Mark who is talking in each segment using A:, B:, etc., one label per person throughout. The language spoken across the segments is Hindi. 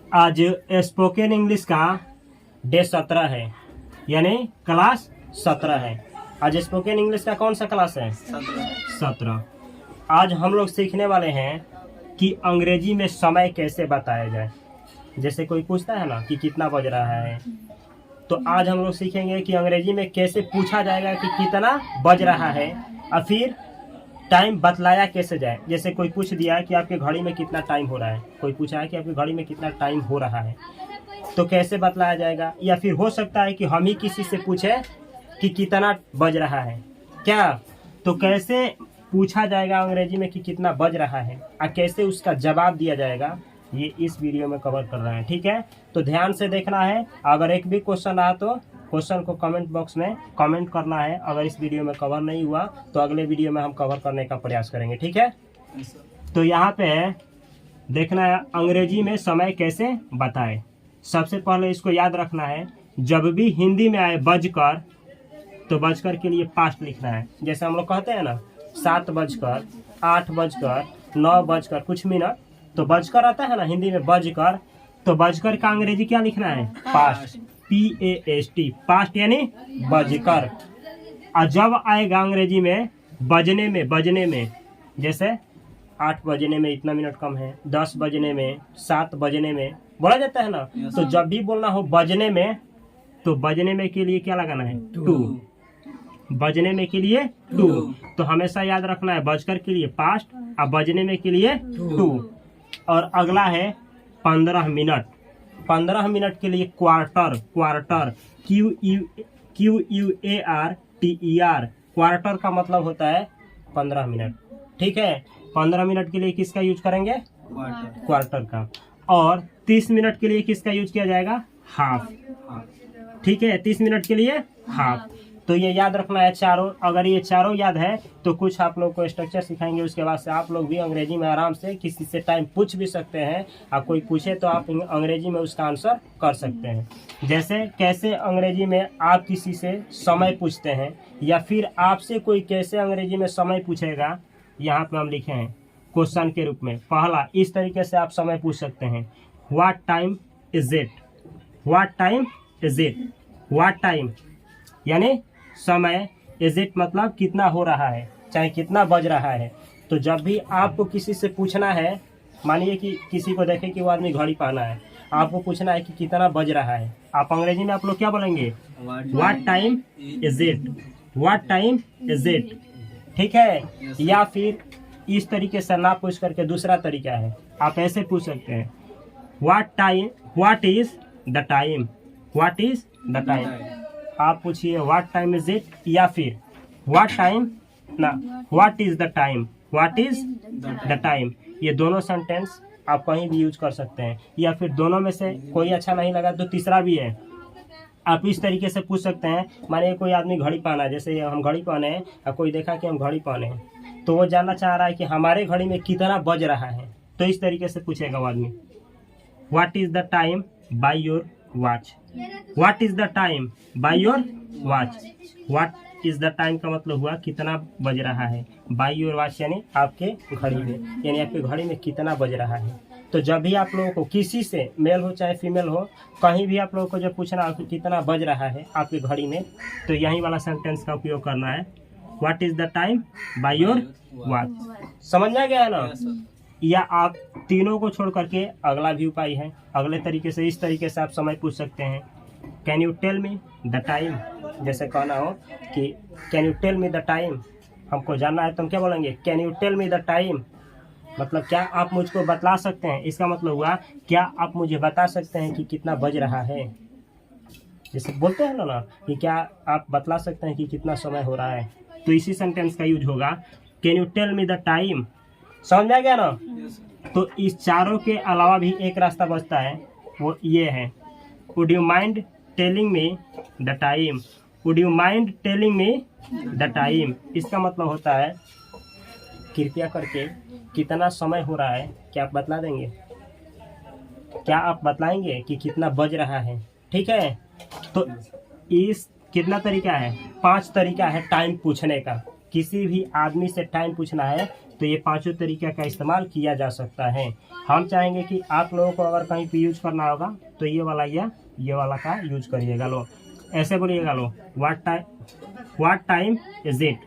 A: आज स्पोकन इंग्लिश का डे 17 है, यानी क्लास 17 है। आज स्पोकन इंग्लिश का कौन सा क्लास है? 17। आज हम लोग सीखने वाले हैं कि अंग्रेजी में समय कैसे बताया जाए। जैसे कोई पूछता है ना कि कितना बज रहा है, तो आज हम लोग सीखेंगे कि अंग्रेजी में कैसे पूछा जाएगा कि कितना बज रहा है, और फिर टाइम बतलाया कैसे जाए। जैसे कोई पूछ दिया कि आपके घड़ी में कितना टाइम हो रहा है, कोई पूछा है कि आपकी घड़ी में कितना टाइम हो रहा है, तो कैसे बतलाया जाएगा। या फिर हो सकता है कि हम ही किसी से पूछे कि कितना बज रहा है क्या, तो कैसे पूछा जाएगा अंग्रेजी में कि कितना बज रहा है और कैसे उसका जवाब दिया जाएगा, ये इस वीडियो में कवर कर रहे हैं। ठीक है, तो ध्यान से देखना है। अगर एक भी क्वेश्चन आया तो क्वेश्चन को कमेंट बॉक्स में कमेंट करना है। अगर इस वीडियो में कवर नहीं हुआ तो अगले वीडियो में हम कवर करने का प्रयास करेंगे। ठीक है, तो यहाँ पे देखना है अंग्रेजी में समय कैसे बताए। सबसे पहले इसको याद रखना है, जब भी हिंदी में आए बजकर, तो बजकर के लिए पास्ट लिखना है। जैसे हम लोग कहते हैं ना 7 बजकर, 8 बजकर, 9 बजकर कुछ मिनट, तो बजकर आता है ना हिंदी में बजकर, तो बजकर का अंग्रेजी क्या लिखना है? पास्ट, PAST, पास्ट यानी बजकर। और जब आएगा अंग्रेजी में बजने में, जैसे 8 बजने में इतना मिनट कम है, 10 बजने में, 7 बजने में बोला जाता है ना, तो जब भी बोलना हो बजने में, तो बजने में के लिए क्या लगाना है? टू। बजने में के लिए टू, तो हमेशा याद रखना है बजकर के लिए पास्ट और बजने में के लिए टू। और अगला है 15 मिनट। 15 मिनट के लिए क्वार्टर, QUARTER, क्वार्टर का मतलब होता है 15 मिनट। ठीक है, 15 मिनट के लिए किसका यूज करेंगे? क्वार्टर का। और 30 मिनट के लिए किसका यूज किया जाएगा? हाफ। ठीक है, 30 मिनट के लिए हाफ। तो ये याद रखना है चारों। अगर ये चारों याद है तो कुछ आप लोग को स्ट्रक्चर सिखाएंगे, उसके बाद से आप लोग भी अंग्रेजी में आराम से किसी से टाइम पूछ भी सकते हैं। आप कोई पूछे तो आप अंग्रेजी में उसका आंसर कर सकते हैं। जैसे कैसे अंग्रेजी में आप किसी से समय पूछते हैं, या फिर आपसे कोई कैसे अंग्रेजी में समय पूछेगा, यहाँ पे हम लिखे हैं क्वेश्चन के रूप में। पहला, इस तरीके से आप समय पूछ सकते हैं, what time is it. What time is it, what time यानी समय, इज इट मतलब कितना हो रहा है, चाहे कितना बज रहा है। तो जब भी आपको किसी से पूछना है, मानिए कि किसी को देखे कि वो आदमी घड़ी पहना है, आपको पूछना है कि कितना बज रहा है, आप अंग्रेजी में आप लोग क्या बोलेंगे? What time is it, what time is it. ठीक है, या फिर इस तरीके से ना पूछ करके दूसरा तरीका है, आप ऐसे पूछ सकते हैं, what is the time, what is the time. आप पूछिए व्हाट टाइम इज इट, या फिर what is the time, what is the time. ये दोनों सेंटेंस आप कहीं भी यूज कर सकते हैं, या फिर दोनों में से कोई अच्छा नहीं लगा तो तीसरा भी है, आप इस तरीके से पूछ सकते हैं। मानिए कोई आदमी घड़ी पहना है, जैसे हम घड़ी पहने हैं और कोई देखा कि हम घड़ी पहने हैं, तो वो जानना चाह रहा है कि हमारे घड़ी में कितना बज रहा है, तो इस तरीके से पूछेगा वो आदमी, what is the time by your watch. What is the time by your watch, what is the time का मतलब हुआ कितना बज रहा है, बाय योर वॉच यानी आपके घड़ी में, यानी आपके घड़ी में कितना बज रहा है। तो जब भी आप लोगों को किसी से, मेल हो चाहे फीमेल हो, कहीं भी आप लोगों को जब पूछना हो कि कितना बज रहा है आपकी घड़ी में, तो यही वाला सेंटेंस का उपयोग करना है, what is the time by your watch. समझ में आ गया है ना? या आप तीनों को छोड़ करके अगला भी उपाय है, अगले तरीके से, इस तरीके से आप समय पूछ सकते हैं, can you tell me the time. जैसे कहना हो कि can you tell me the time, हमको जानना है तो हम क्या बोलेंगे? Can you tell me the time, मतलब क्या आप मुझको बतला सकते हैं। इसका मतलब हुआ क्या आप मुझे बता सकते हैं कि कितना बज रहा है। जैसे बोलते हैं ना कि क्या आप बतला सकते हैं कि कितना समय हो रहा है, तो इसी सेंटेंस का यूज होगा, can you tell me the time. समझ में आ गया ना? तो इस चारों के अलावा भी एक रास्ता बचता है, वो ये है, would you mind telling me the time, would you mind telling me the time. इसका मतलब होता है कृपया करके कितना समय हो रहा है क्या आप बतला देंगे, क्या आप बतलाएंगे कि कितना बज रहा है। ठीक है, तो इस कितना तरीका है? 5 तरीका है टाइम पूछने का। किसी भी आदमी से टाइम पूछना है तो ये पांचों तरीके का इस्तेमाल किया जा सकता है। हम चाहेंगे कि आप लोगों को अगर कहीं पे यूज करना होगा तो ये वाला या ये वाला का यूज करिएगा। लो ऐसे बोलिएगा, लो व्हाट टाइम इज इट,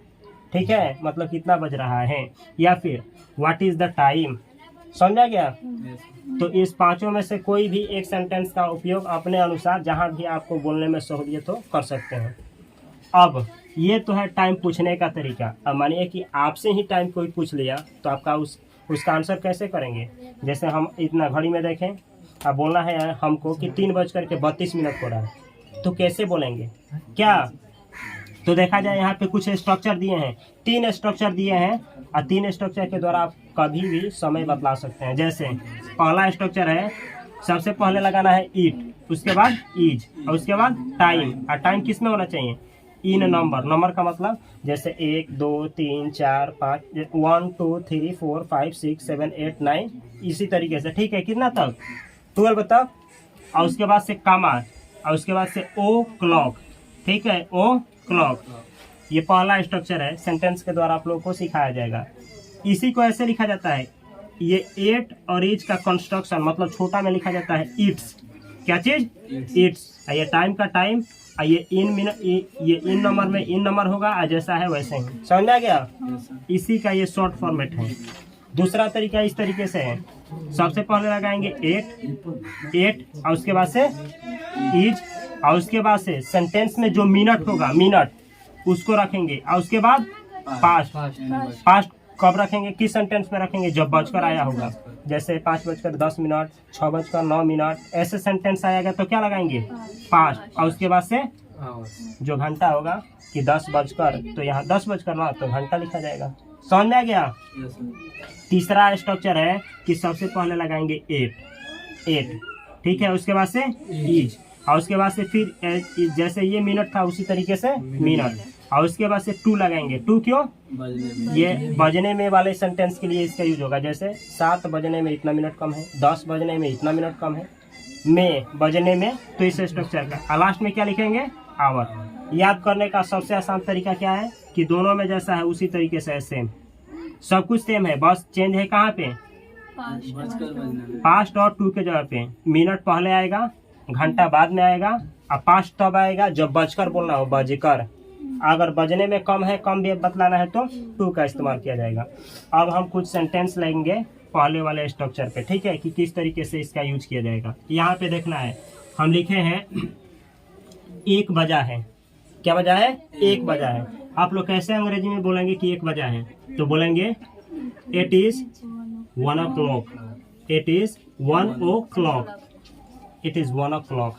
A: ठीक है, मतलब कितना बज रहा है, या फिर व्हाट इज द टाइम। समझा गया? तो इस पांचों में से कोई भी एक सेंटेंस का उपयोग अपने अनुसार जहां भी आपको बोलने में सहूलियत हो कर सकते हैं। अब ये तो है टाइम पूछने का तरीका। अब मानिए कि आपसे ही टाइम कोई पूछ लिया तो आपका उसका आंसर कैसे करेंगे? जैसे हम इतना घड़ी में देखें, अब बोलना है हमको कि 3:32 हो रहा है, तो कैसे बोलेंगे क्या? तो देखा जाए यहाँ पे कुछ स्ट्रक्चर दिए हैं, 3 स्ट्रक्चर दिए हैं, और 3 स्ट्रक्चर के द्वारा आप कभी भी समय बतला सकते हैं। जैसे पहला स्ट्रक्चर है, सबसे पहले लगाना है इट, उसके बाद इज, और उसके बाद टाइम। और टाइम किस में होना चाहिए? इन नंबर का मतलब जैसे 1 2 3 4 5 1 2 3 4 5 6 7 8 9 इसी तरीके से, ठीक है, कितना तक? 12 तक। और उसके बाद से कमा, और उसके बाद से ओ क्लॉक, ठीक है, ओ क्लॉक। ये पहला स्ट्रक्चर है, सेंटेंस के द्वारा आप लोगों को सिखाया जाएगा। इसी को ऐसे लिखा जाता है, ये एट और इज का कंस्ट्रक्शन मतलब छोटा में लिखा जाता है इट्स। क्या चीज? इट्स। ये टाइम का टाइम, ये इन मिनट, ये इन नंबर में इन नंबर होगा, जैसा है वैसे ही। समझ आ गया? इसी का ये शॉर्ट फॉर्मेट है। दूसरा तरीका इस तरीके से है, सबसे पहले लगाएंगे एट, और उसके बाद से इज, और उसके बाद से सेंटेंस में जो मिनट होगा, मिनट उसको रखेंगे, और उसके बाद पास्ट कब रखेंगे, किस सेंटेंस में रखेंगे? जब बजकर आया होगा, जैसे 5:10, 6:09, ऐसे सेंटेंस आएगा तो क्या लगाएंगे? पास्ट। और उसके बाद से जो घंटा होगा कि 10 बजकर, तो यहाँ 10 बजकर ना, तो घंटा लिखा जाएगा। समझ में आ गया? तीसरा स्ट्रक्चर है कि सबसे पहले लगाएंगे एट, ठीक है, उसके बाद से इज, और उसके बाद से फिर जैसे ये मिनट था उसी तरीके से मिनट, और उसके बाद से 2 लगाएंगे। 2 क्यों? ये बजने में वाले सेंटेंस के लिए इसका यूज होगा। जैसे 7 बजने में इतना मिनट कम है, 10 बजने में इतना मिनट कम है, में बजने में, तो इस स्ट्रक्चर का। लास्ट में क्या लिखेंगे? आवर। याद करने का सबसे आसान तरीका क्या है कि दोनों में जैसा है उसी तरीके से सेम, सब कुछ सेम है, बस चेंज है कहाँ पे? पास्ट और 2 के जगह पे मिनट पहले आएगा, घंटा बाद में आएगा, और पास्ट तब आएगा जब बजकर बोलना हो, बजकर। अगर बजने में कम है, कम भी बतलाना है तो 2 का इस्तेमाल किया जाएगा। अब हम कुछ सेंटेंस लेंगे पहले वाले स्ट्रक्चर पे, ठीक है, कि किस तरीके से इसका यूज किया जाएगा। यहाँ पे देखना है, हम लिखे हैं 1 बजा है। क्या बजा है? 1 बजा है। आप लोग कैसे अंग्रेजी में बोलेंगे कि 1 बजा है? तो बोलेंगे it is 1 o'clock, it is 1 o'clock, it is 1 o'clock।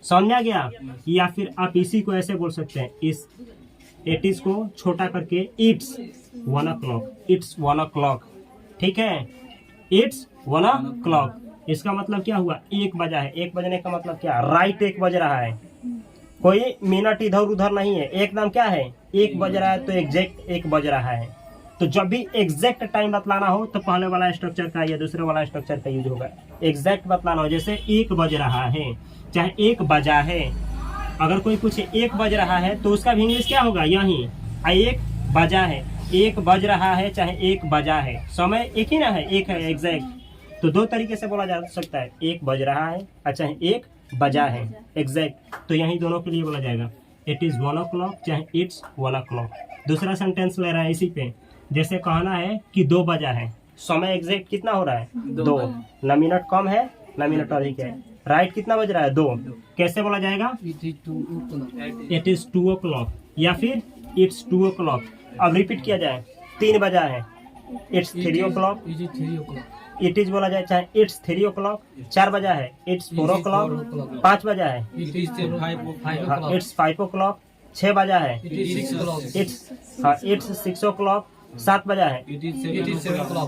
A: समझ आ गया? या फिर आप इसी को ऐसे बोल सकते हैं, इस इट इज को छोटा करके इट्स 1 o'clock, इट्स 1 o'clock, ठीक है, इट्स 1 o'clock। इसका मतलब क्या हुआ? 1 बजा है। 1 बजने का मतलब क्या? राइट 1 बज रहा है, कोई मिनट इधर उधर नहीं है, एकदम क्या है? 1 बज रहा है, तो एग्जैक्ट 1 बज रहा है। तो जब भी एग्जैक्ट टाइम बतलाना हो तो पहले वाला स्ट्रक्चर का या दूसरे वाला स्ट्रक्चर का यूज होगा। एग्जैक्ट बतलाना हो, जैसे 1 बज रहा है, चाहे 1 बजा है। अगर कोई पूछे 1 बज रहा है तो उसका भी इंग्लिश क्या होगा? यही 1 बजा है, 1 बज रहा है, चाहे 1 बजा है, समय एक ही ना है, एक है एग्जैक्ट। तो 2 तरीके से बोला जा सकता है, 1 बज रहा है और चाहे 1 बजा है एग्जैक्ट। तो यही दोनों के लिए बोला जाएगा, इट इज 1 o'clock, चाहे इट्स 1 o'clock। दूसरा सेंटेंस ले रहा है इसी पे, जैसे कहना है कि 2 बजा है, समय एग्जैक्ट कितना हो रहा है? 2, न मिनट कम है न मिनट अधिक है, राइट कितना बज रहा है? 2। कैसे बोला जाएगा? इट इज 2 o'clock, या फिर इट्स 2 o'clock। अब रिपीट किया जाए, 3 बजा है, इट्स 3 o'clock, इट इज बोला जाए, चाहे इट्स 3 o'clock। 4 बजा है, इट्स 4 o'clock। 5 बजा है, इट्स 5 o'clock। 6 बजा है, इट्स 6 o'clock। 7 बजा है,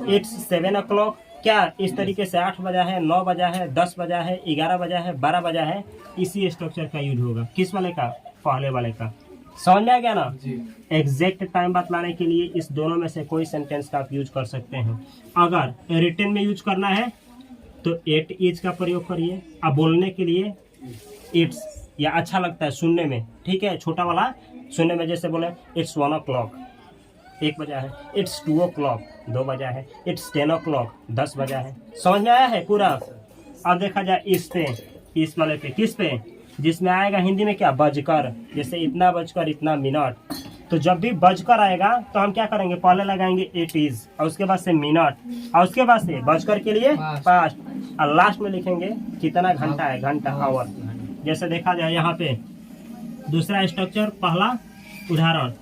A: इट्स 7 o'clock। क्या इस तरीके से 8 बजा है, 9 बजा है, 10 बजा है, 11 बजा है, 12 बजा है, इसी स्ट्रक्चर का यूज होगा। किस वाले का? पहले वाले का। समझ में आ गया ना? एग्जैक्ट टाइम बतलाने के लिए इस दोनों में से कोई सेंटेंस का आप यूज कर सकते हैं। अगर रिटन में यूज करना है तो इट इज का प्रयोग करिए, अब बोलने के लिए इट्स, या अच्छा लगता है सुनने में, ठीक है, छोटा वाला सुनने में, जैसे बोले इट्स 1 o'clock, 1 बजा है। इट्स 2 o'clock 2 बजा है। इट्स 10 o'clock 10 बजा है। समझ में आया है पूरा। अब देखा जाए इस पे, इस वाले पे, किस पे, जिसमें आएगा हिंदी में क्या, बजकर। जैसे इतना बजकर इतना मिनट, तो जब भी बजकर आएगा तो हम क्या करेंगे, पहले लगाएंगे इट इज, और उसके बाद से मिनट, और उसके बाद से बजकर के लिए पास्ट, और लास्ट में लिखेंगे कितना घंटा है, घंटा, आवर। जैसे देखा जाए यहाँ पे दूसरा स्ट्रक्चर, पहला उदाहरण,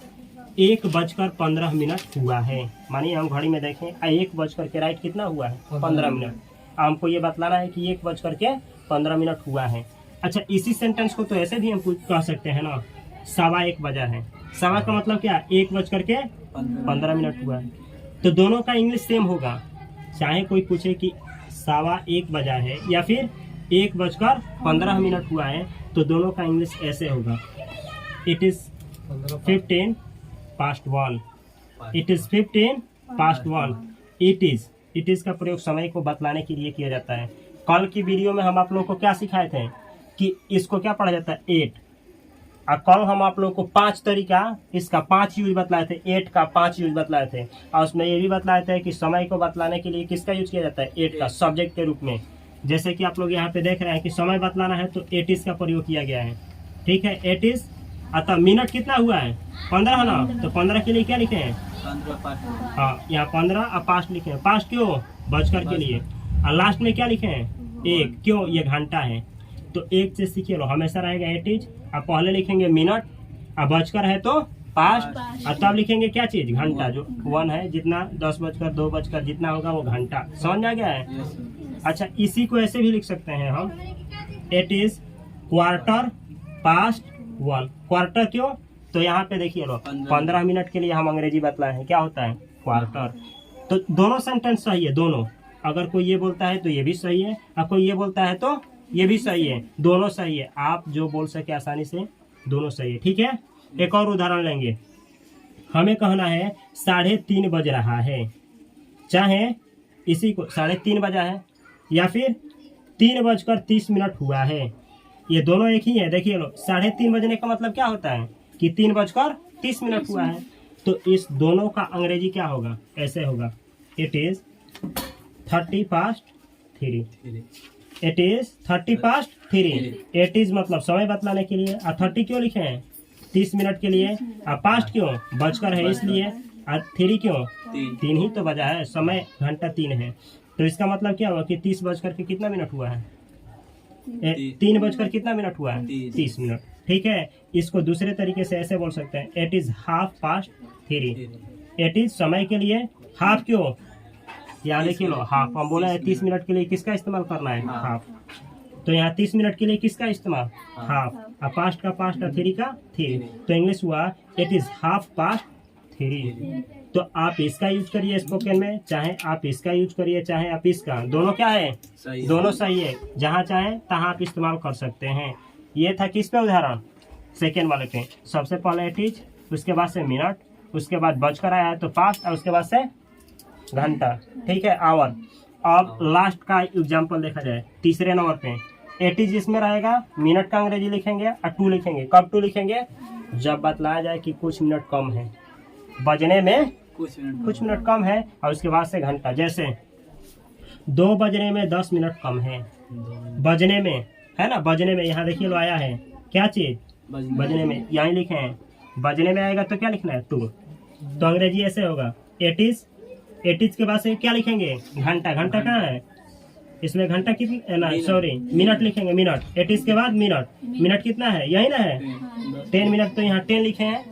A: 1:15 हुआ है। मानिए हम घड़ी में देखें 1 के राइट कितना हुआ है, 15 मिनट। हमको ये बतलाना है कि 1:15 हुआ है। अच्छा, इसी सेंटेंस को तो ऐसे भी हम कह सकते हैं ना, 1:15 बजा है। 1:15 का मतलब क्या, 1:15 हुआ है। तो दोनों का इंग्लिश सेम होगा, चाहे कोई पूछे कि 1:15 बजा है या फिर 1:15 हुआ है, तो दोनों का इंग्लिश ऐसे होगा, it is 15 past 1, it is 15 past 1, it is का प्रयोग समय को बतलाने के लिए किया जाता है। कल की वीडियो में हम आप लोगों को क्या सिखाए थे कि इसको क्या पढ़ा जाता है, 8, और कल हम आप लोगों को 5 तरीका, इसका 5 यूज बतलाए थे, 8 का 5 यूज बतलाए थे, और उसमें ये भी बतलाए थे कि समय को बतलाने के लिए किसका यूज किया जाता है, 8 का, सब्जेक्ट के रूप में। जैसे कि आप लोग यहाँ पे देख रहे हैं कि समय बतलाना है तो 8 का प्रयोग किया गया है। ठीक है, 8 अतः मिनट कितना हुआ है, 15 है ना, तो 15 के लिए क्या लिखे हैं, हाँ, यहाँ 15 और पास्ट लिखे हैं। पास्ट क्यों, बजकर के लिए, और लास्ट में क्या लिखे हैं, 1, क्यों, ये घंटा है। तो 1 से सीखे लो, हमेशा रहेगा 8, और पहले लिखेंगे मिनट, और बजकर है तो पास्ट, और तब लिखेंगे क्या चीज, घंटा, जो 1 है, जितना 10 बजकर 2 बजकर जितना होगा वो घंटा। समझ आ गया है। अच्छा, इसी को ऐसे भी लिख सकते हैं हम, it is quarter past 1। Quarter क्यों, तो यहाँ पे देखिए लो, 15 मिनट के लिए हम अंग्रेजी बतलाए हैं, क्या होता है, क्वार्टर। तो दोनों सेंटेंस सही है, दोनों। अगर कोई ये बोलता है तो ये भी सही है, और कोई ये बोलता है तो ये भी सही है, दोनों सही है। आप जो बोल सके आसानी से, दोनों सही है। ठीक है, एक और उदाहरण लेंगे। हमें कहना है 3:30 बज रहा है, चाहे इसी को 3:30 बजा है या फिर 3:30 हुआ है, ये दोनों एक ही है। देखिए लो, 3:30 बजने का मतलब क्या होता है कि 3:30 हुआ है। तो इस दोनों का अंग्रेजी क्या होगा, ऐसे होगा, it is 30 past 3, it is 30 past 3। It is मतलब समय बतलाने के लिए, और 30 क्यों लिखे हैं, 30 मिनट के लिए, और पास्ट क्यों, बजकर है इसलिए, और 3 क्यों, 3 ही तो बजा है, समय घंटा 3 है। तो इसका मतलब क्या हुआ कि 30 बजकर के कितना मिनट हुआ है, 3 बजकर कितना मिनट हुआ है, 30 मिनट। ठीक है, इसको दूसरे तरीके से ऐसे बोल सकते हैं, it is 1/2 past 3। It is समय के लिए, हाफ क्यों, यहाँ देखिए लो, हाफ हम बोला है 30 मिनट के लिए किसका इस्तेमाल करना है, हाफ। तो यहाँ 30 मिनट के लिए किसका इस्तेमाल, हाफ, और पास्ट का पास्ट और 3 का 3। तो इंग्लिश हुआ इट इज 1/2 past 3। तो आप इसका यूज करिए स्पोकन में, चाहे आप इसका यूज करिए, चाहे आप इसका, दोनों क्या है, दोनों सही है। जहाँ चाहे तहाँ आप इस्तेमाल कर सकते हैं। ये था किस पे उदाहरण, सेकेंड वाले पे। सबसे पहले इट इज, उसके बाद से मिनट, उसके बाद बजकर आया है तो पास्ट, और उसके बाद से घंटा। ठीक है, आवर। अब लास्ट का एग्जाम्पल देखा जाए, तीसरे नंबर पे, इट इज इसमें रहेगा, मिनट का अंग्रेजी लिखेंगे और 2 लिखेंगे। कब 2 लिखेंगे, जब बतलाया जाए कि कुछ मिनट कम है, बजने में कुछ मिनट कम है, और उसके बाद से घंटा। जैसे 2 बजने में 10 मिनट कम है, बजने में है ना, बजने में, यहाँ देखिए लो आया है क्या चीज, बजने में, यहाँ लिखे हैं, बजने में आएगा तो क्या लिखना है, 2। तो अंग्रेजी ऐसे होगा, इट इज के बाद से क्या लिखेंगे, घंटा। घंटा कहाँ है, इसमें घंटा कितना ना, सॉरी, मिनट लिखेंगे, मिनट। इट इज के बाद मिनट, मिनट कितना है, यही ना है, 10 मिनट, तो यहाँ 10 लिखे हैं,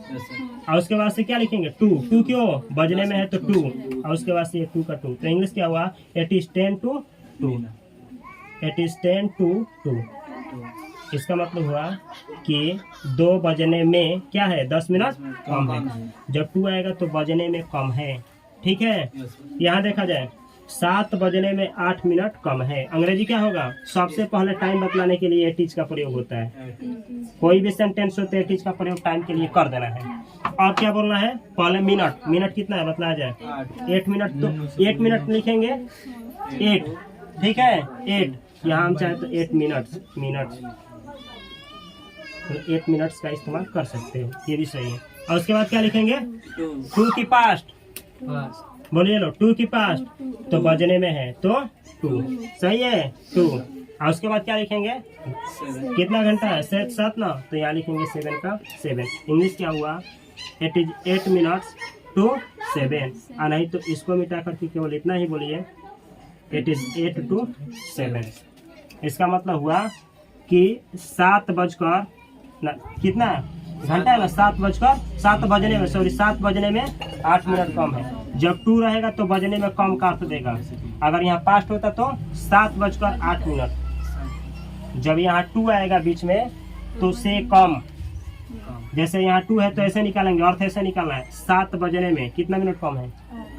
A: और उसके बाद से क्या लिखेंगे, 2 क्यों, बजने में है तो 2, और उसके बाद से ये 2 का 2। तो इंग्लिश क्या हुआ, it is 10 to 2, it is 10 to 2। इसका मतलब हुआ कि 2 बजने में क्या है, 10 मिनट कम है। जब 2 आएगा तो बजने में कम है। ठीक है, यहाँ देखा जाए 7 बजने में 8 मिनट कम है। अंग्रेजी क्या होगा, सबसे पहले टाइम बतलाने के लिए इट इज का प्रयोग होता है। कोई भी सेंटेंस होते है इट इज का प्रयोग टाइम के लिए कर देना है। और क्या बोलना है, पहले मिनट, मिनट कितना है बतलाया जाए, 8 मिनट। तो 8 मिनट लिखेंगे 8, ठीक है, 8। यहाँ हम चाहे तो 8 मिनट, तो 8 मिनट्स का इस्तेमाल कर सकते हैं, ये भी सही है। और उसके बाद क्या लिखेंगे? 2 की पास्ट, बोलिए लो 2 की पास्ट, तो बजने में है तो 2, सही है 2। और उसके बाद क्या लिखेंगे? कितना घंटा है? 7 ना, तो यहाँ लिखेंगे 7 का 7। इंग्लिश क्या हुआ? It is 8 minutes to 7। और नहीं तो इसको मिटा करके केवल इतना ही बोलिए, इट इज 8 to 7। इसका मतलब हुआ कि 7 बजकर कितना घंटा है ना, 7 बजने में 7 बजने में 8 मिनट कम है। जब 2 रहेगा तो बजने में कम काट देगा। अगर यहाँ पास्ट होता तो 7 बजकर 8 मिनट। जब यहाँ 2 आएगा बीच में तो से कम, जैसे यहाँ 2 है तो ऐसे निकालेंगे, अर्थ ऐसे निकालना है, 7 बजने में कितना मिनट कम है?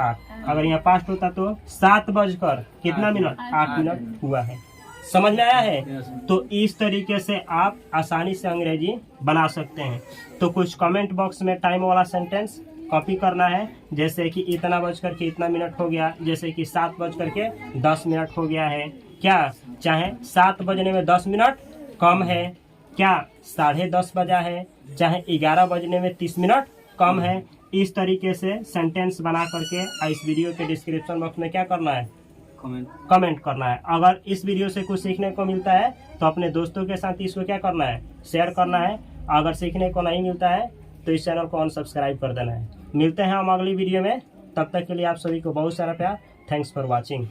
A: 8। अगर यहाँ पास्ट होता तो 7 बजकर कितना मिनट? 8 मिनट हुआ है। समझ में आया है? तो इस तरीके से आप आसानी से अंग्रेजी बना सकते हैं। तो कुछ कमेंट बॉक्स में टाइम वाला सेंटेंस कॉपी करना है, जैसे कि इतना बजकर के इतना मिनट हो गया, जैसे कि 7 बजकर के 10 मिनट हो गया है क्या, चाहे 7 बजने में 10 मिनट कम है क्या, 10:30 बजा है, चाहे 11 बजने में 30 मिनट कम है। इस तरीके से सेंटेंस बना करके इस वीडियो के डिस्क्रिप्शन बॉक्स में क्या करना है? कमेंट करना है। अगर इस वीडियो से कुछ सीखने को मिलता है तो अपने दोस्तों के साथ इसको क्या करना है? शेयर करना है। अगर सीखने को नहीं मिलता है तो इस चैनल को अनसब्सक्राइब कर देना है। मिलते हैं हम अगली वीडियो में, तब तक के लिए आप सभी को बहुत सारा प्यार। Thanks for watching.